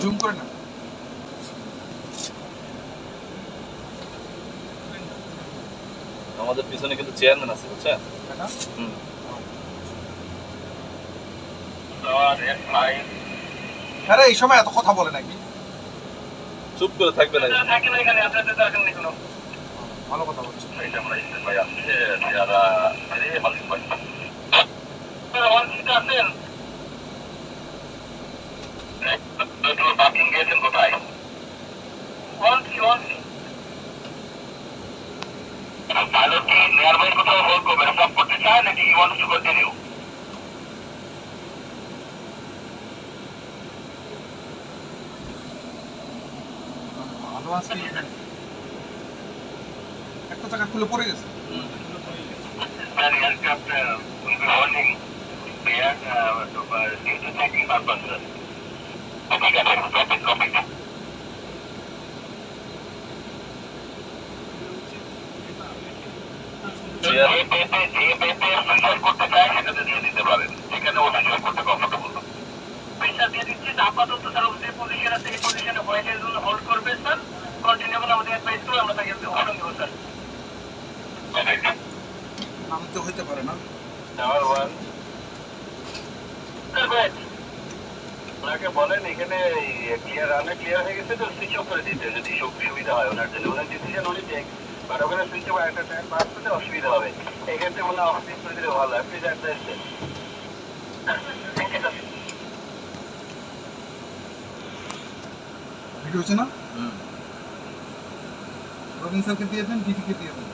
Zoom করে না। আমাদের পিছনে কিন্তু চেয়ারম্যান আছে, বুঝছেন? না হুম। আরে এই সময় এত কথা বলে নাকি? চুপ করে থাকবে না। ভালো কথা বলছে। ভালো আছে একটা টাকা খুলে পড়ে গেছে। আপাতত স্যার যে পজিশন আছে এই পজিশনে হোয়াইটের জন্য হোল্ড করবে স্যার। কন্টিনিউ করে আমাদের অ্যাডভাইস করে আমরা তাকে অপশন দেবো স্যার। নামতে হইতে পারে না। ওনাকে বলেন এখানে ক্লিয়ার রান্না ক্লিয়ার হয়ে গেছে তো সুইচ অফ করে দিতে যদি সুবিধা হয় ওনার জন্য। ওনার ডিসিশন উনি টেক বাট ওখানে সুইচ অফ একটা টাইম পাস করতে অসুবিধা হবে। এক্ষেত্রে মনে হয় অফিস করে দিলে ভালো হয়। Please advice then. ভিডিও হচ্ছে না? রবিন স্যারকে দিয়ে দেন, ডিটিকে দিয়ে দেন।